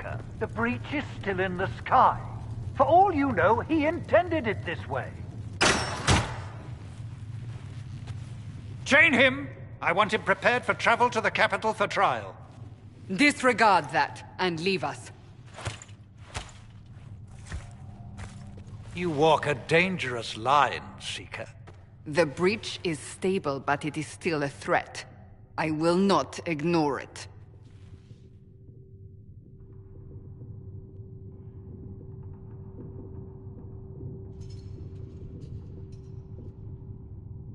Seeker. The breach is still in the sky. For all you know, he intended it this way. Chain him! I want him prepared for travel to the capital for trial. Disregard that, and leave us. You walk a dangerous line, Seeker. The breach is stable, but it is still a threat. I will not ignore it.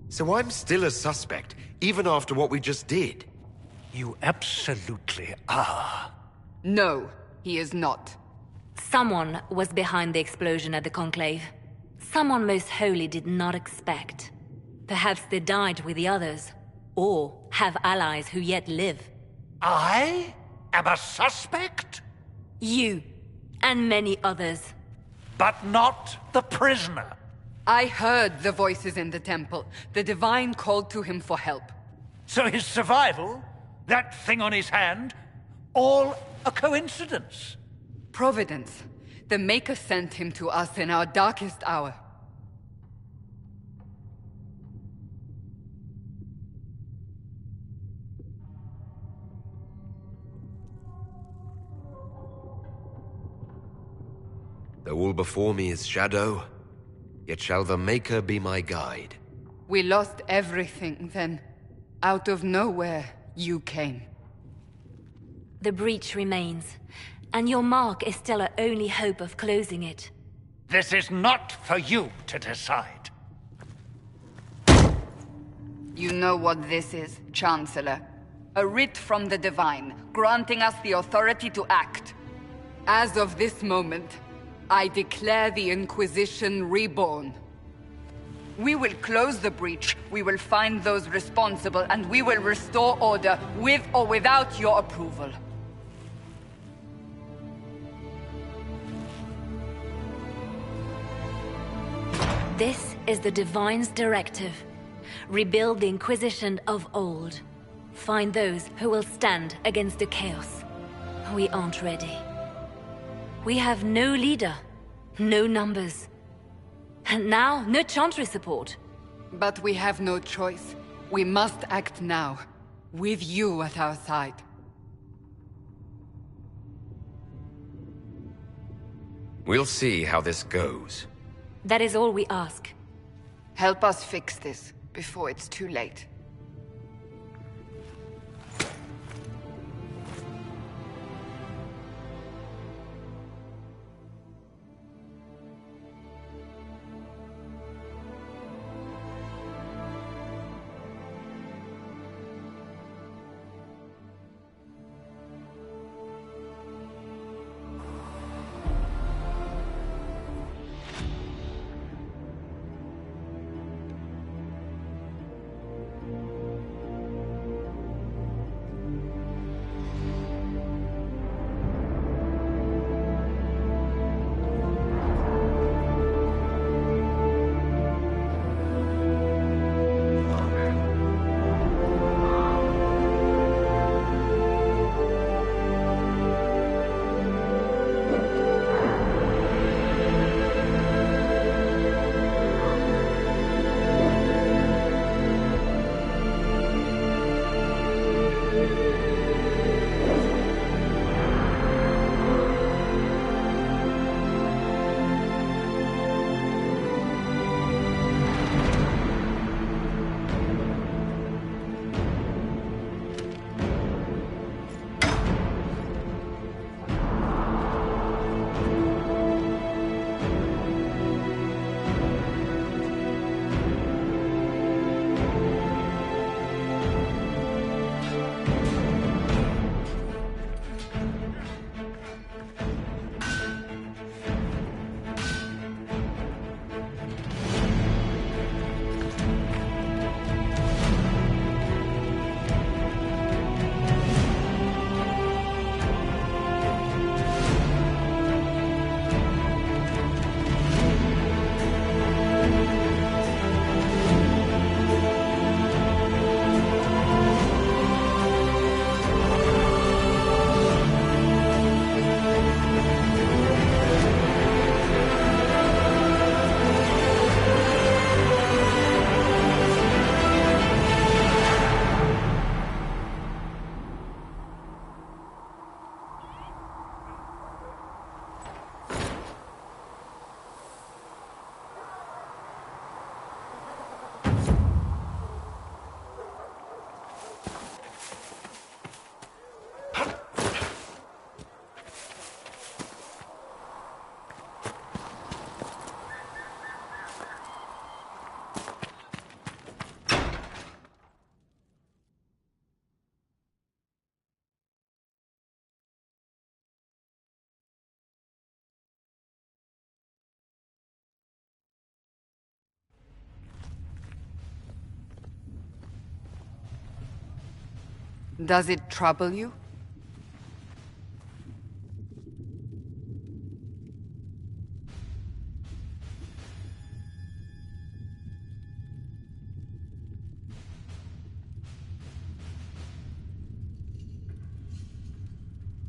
So I'm still a suspect, even after what we just did? You absolutely are. No, he is not. Someone was behind the explosion at the Conclave. Someone most holy did not expect. Perhaps they died with the others, or have allies who yet live. I am a suspect? You, and many others. But not the prisoner. I heard the voices in the temple. The Divine called to him for help. So his survival, that thing on his hand, all a coincidence? Providence. The Maker sent him to us in our darkest hour. Though all before me is shadow, yet shall the Maker be my guide. We lost everything then. Out of nowhere, you came. The breach remains, and your mark is still our only hope of closing it. This is not for you to decide. You know what this is, Chancellor. A writ from the Divine, granting us the authority to act. As of this moment, I declare the Inquisition reborn. We will close the breach, we will find those responsible, and we will restore order, with or without your approval. This is the Divine's directive. Rebuild the Inquisition of old. Find those who will stand against the chaos. We aren't ready. We have no leader, no numbers. And now, no Chantry support. But we have no choice. We must act now, with you at our side. We'll see how this goes. That is all we ask. Help us fix this, before it's too late. Does it trouble you?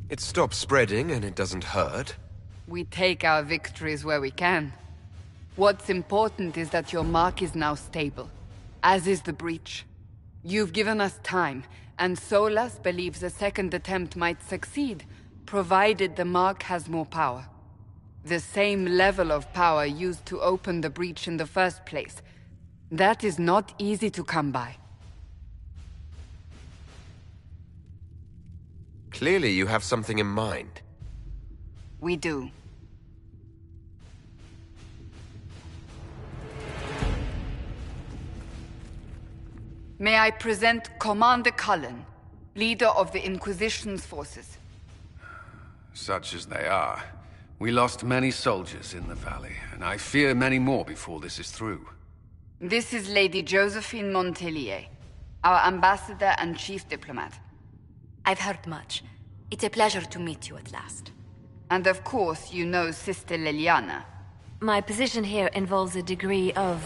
It stops spreading and it doesn't hurt. We take our victories where we can. What's important is that your mark is now stable, as is the breach. You've given us time, and Solas believes a second attempt might succeed, provided the mark has more power. The same level of power used to open the breach in the first place. That is not easy to come by. Clearly you have something in mind. We do. May I present Commander Cullen, leader of the Inquisition's forces. Such as they are. We lost many soldiers in the valley, and I fear many more before this is through. This is Lady Josephine Montelier, our ambassador and chief diplomat. I've heard much. It's a pleasure to meet you at last. And of course, you know Sister Liliana. My position here involves a degree of...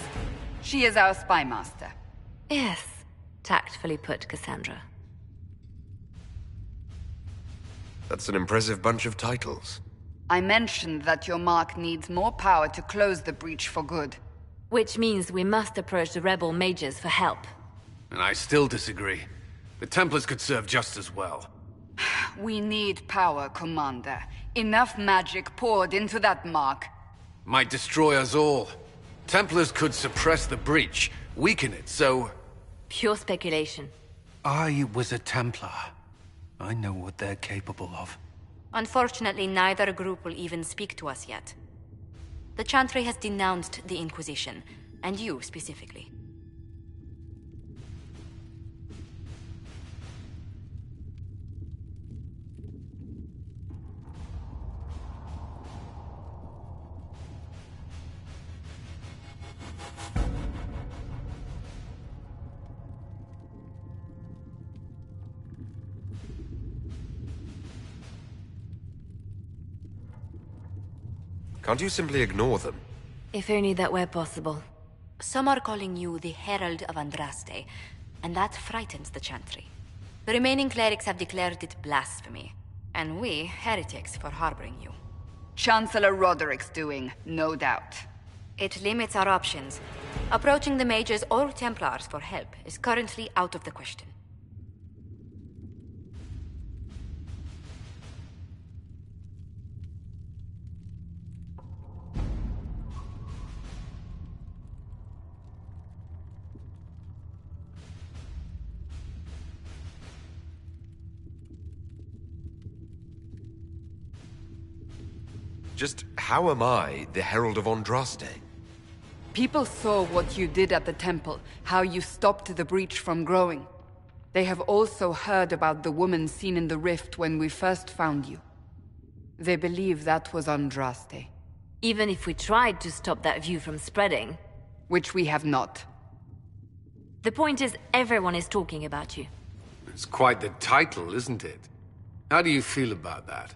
She is our spy master. Yes, tactfully put, Cassandra. That's an impressive bunch of titles. I mentioned that your mark needs more power to close the breach for good. Which means we must approach the rebel mages for help. And I still disagree. The Templars could serve just as well. We need power, Commander. Enough magic poured into that mark. Might destroy us all. Templars could suppress the breach, weaken it, so... Pure speculation. I was a Templar. I know what they're capable of. Unfortunately, neither group will even speak to us yet. The Chantry has denounced the Inquisition, and you specifically. Can't you simply ignore them? If only that were possible. Some are calling you the Herald of Andraste, and that frightens the Chantry. The remaining clerics have declared it blasphemy, and we, heretics, for harboring you. Chancellor Roderick's doing, no doubt. It limits our options. Approaching the mages or Templars for help is currently out of the question. Just how am I the Herald of Andraste? People saw what you did at the temple, how you stopped the breach from growing. They have also heard about the woman seen in the rift when we first found you. They believe that was Andraste. Even if we tried to stop that view from spreading. Which we have not. The point is, everyone is talking about you. It's quite the title, isn't it? How do you feel about that?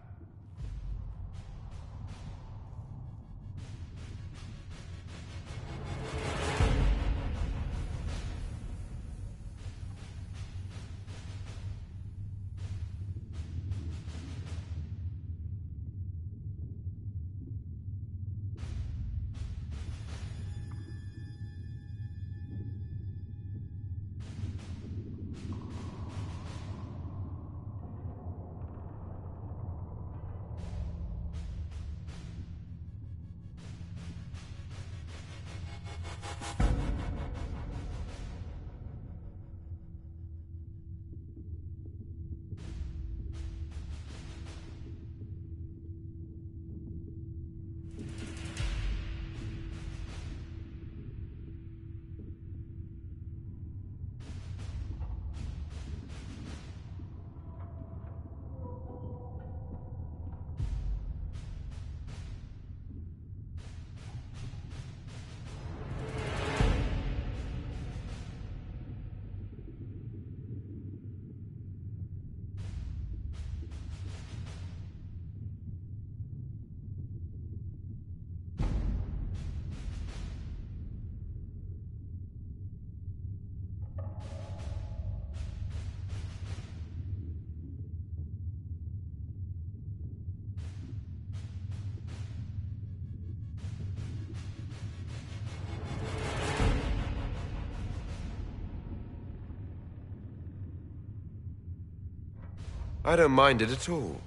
I don't mind it at all.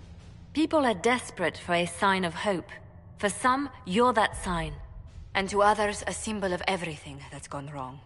People are desperate for a sign of hope. For some, you're that sign. And to others, a symbol of everything that's gone wrong.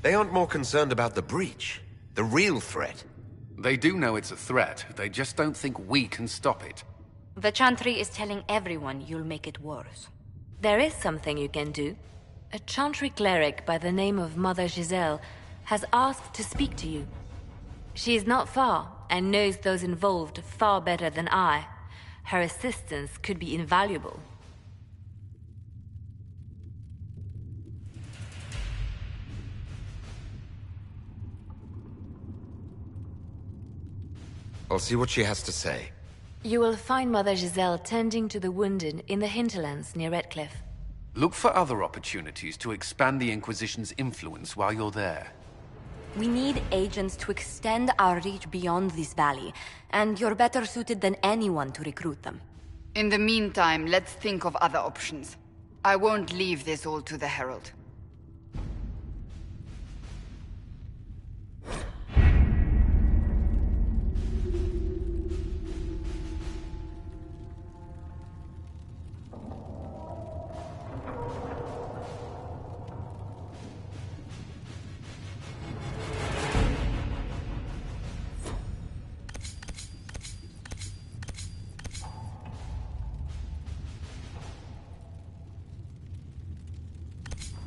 They aren't more concerned about the breach, the real threat. They do know it's a threat, they just don't think we can stop it. The Chantry is telling everyone you'll make it worse. There is something you can do. A Chantry cleric by the name of Mother Giselle has asked to speak to you. She is not far, and knows those involved far better than I. Her assistance could be invaluable. I'll see what she has to say. You will find Mother Giselle tending to the wounded in the hinterlands near Redcliffe. Look for other opportunities to expand the Inquisition's influence while you're there. We need agents to extend our reach beyond this valley, and you're better suited than anyone to recruit them. In the meantime, let's think of other options. I won't leave this all to the Herald.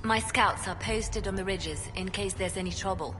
My scouts are posted on the ridges in case there's any trouble.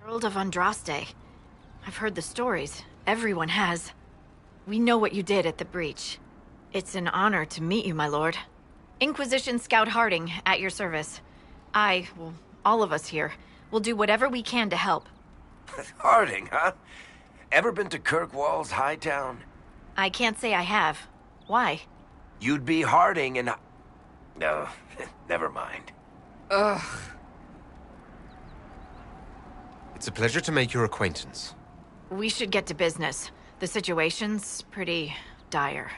World of Andraste. I've heard the stories. Everyone has. We know what you did at the breach. It's an honor to meet you, my lord. Inquisition Scout Harding, at your service. Well, all of us here, will do whatever we can to help. Harding, huh? Ever been to Kirkwall's Hightown? I can't say I have. Why? You'd be Harding and... No, never mind. Ugh. It's a pleasure to make your acquaintance. We should get to business. The situation's pretty dire.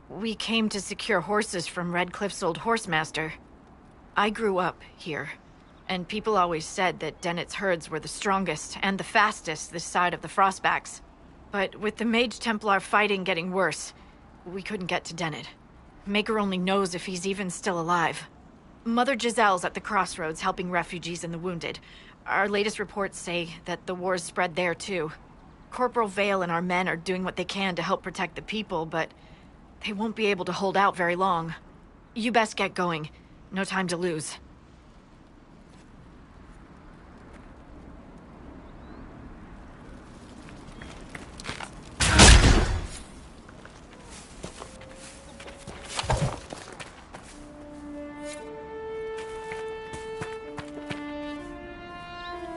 We came to secure horses from Redcliffe's old horsemaster. I grew up here, and people always said that Dennett's herds were the strongest and the fastest this side of the Frostbacks. But with the Mage Templar fighting getting worse, we couldn't get to Dennett. Maker only knows if he's even still alive. Mother Giselle's at the crossroads helping refugees and the wounded. Our latest reports say that the war's spread there too. Corporal Vale and our men are doing what they can to help protect the people, but they won't be able to hold out very long. You best get going. No time to lose.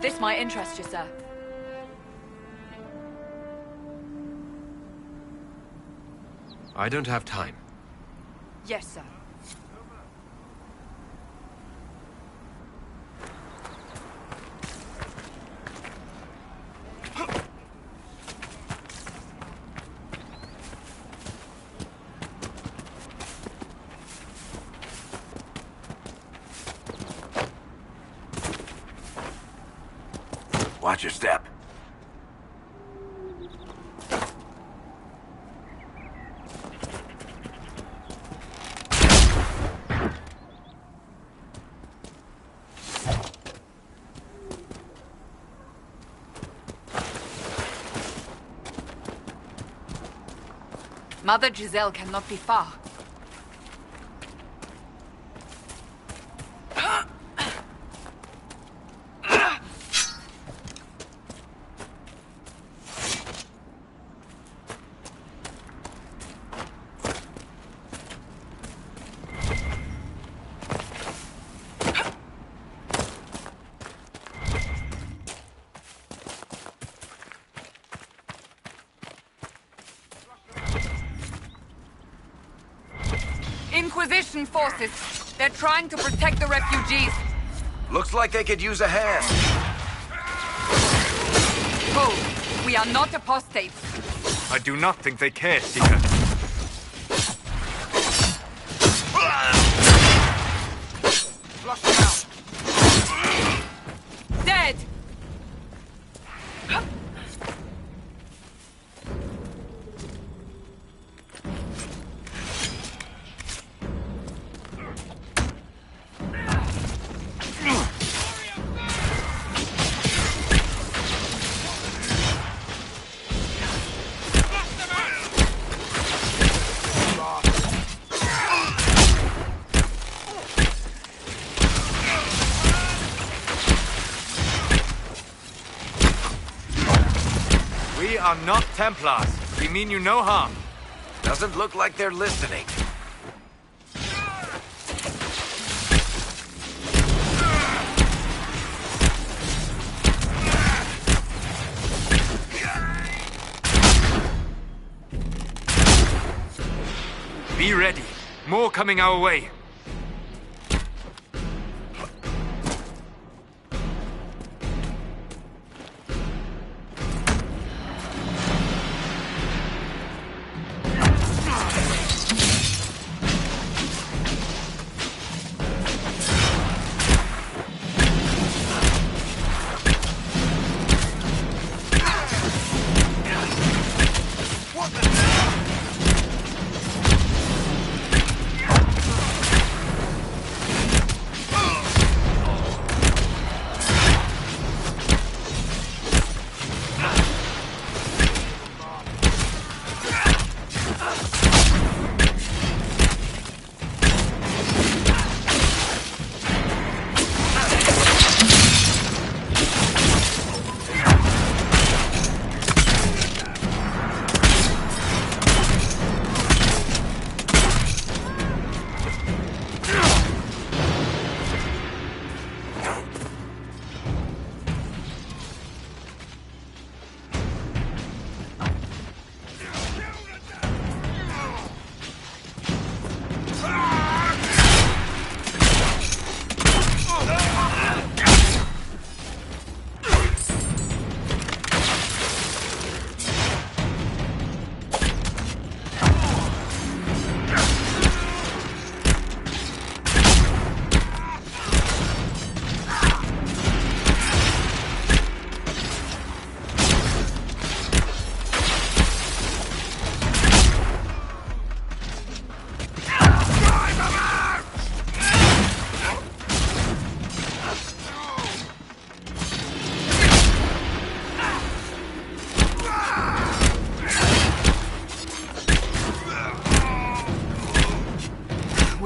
This might interest you, sir. I don't have time. Yes, sir. Watch your step. Mother Giselle cannot be far. Inquisition forces. They're trying to protect the refugees. Looks like they could use a hand. Oh, we are not apostates. I do not think they care, Seeker. Flush them out. Dead! We are not Templars. We mean you no harm. Doesn't look like they're listening. Be ready. More coming our way.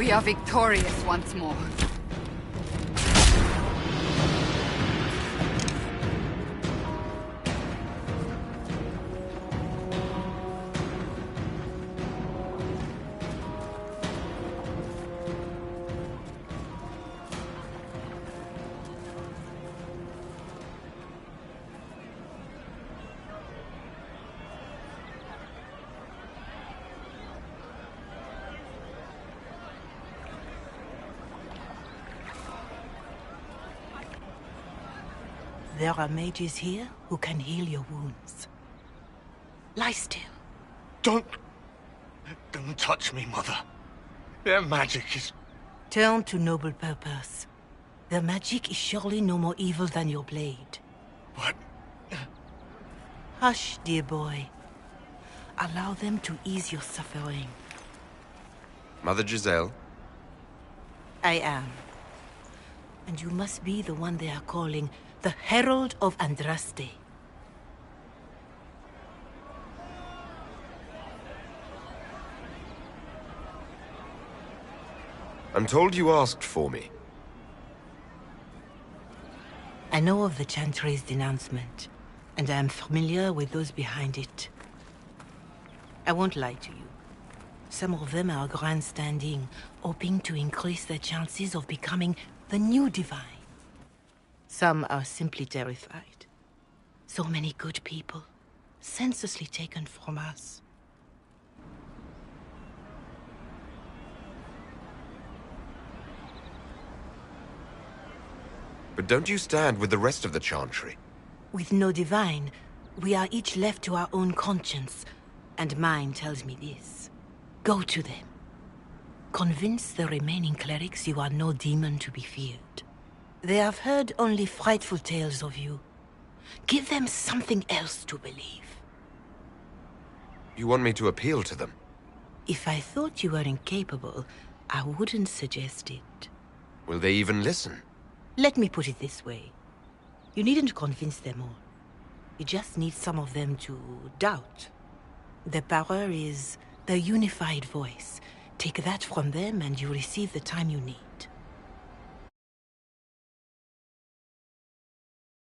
We are victorious once more. There are mages here who can heal your wounds. Lie still. Don't touch me, Mother. Their magic is... Turn to noble purpose. Their magic is surely no more evil than your blade. What? Hush, dear boy. Allow them to ease your suffering. Mother Giselle? I am. And you must be the one they are calling the Herald of Andraste. I'm told you asked for me. I know of the Chantry's denouncement, and I am familiar with those behind it. I won't lie to you. Some of them are grandstanding, hoping to increase their chances of becoming the new divine. Some are simply terrified. So many good people, senselessly taken from us. But don't you stand with the rest of the Chantry? With no divine, we are each left to our own conscience, and mine tells me this. Go to them. Convince the remaining clerics you are no demon to be feared. They have heard only frightful tales of you. Give them something else to believe. You want me to appeal to them? If I thought you were incapable, I wouldn't suggest it. Will they even listen? Let me put it this way. You needn't convince them all. You just need some of them to doubt. Their power is the unified voice. Take that from them and you receive the time you need.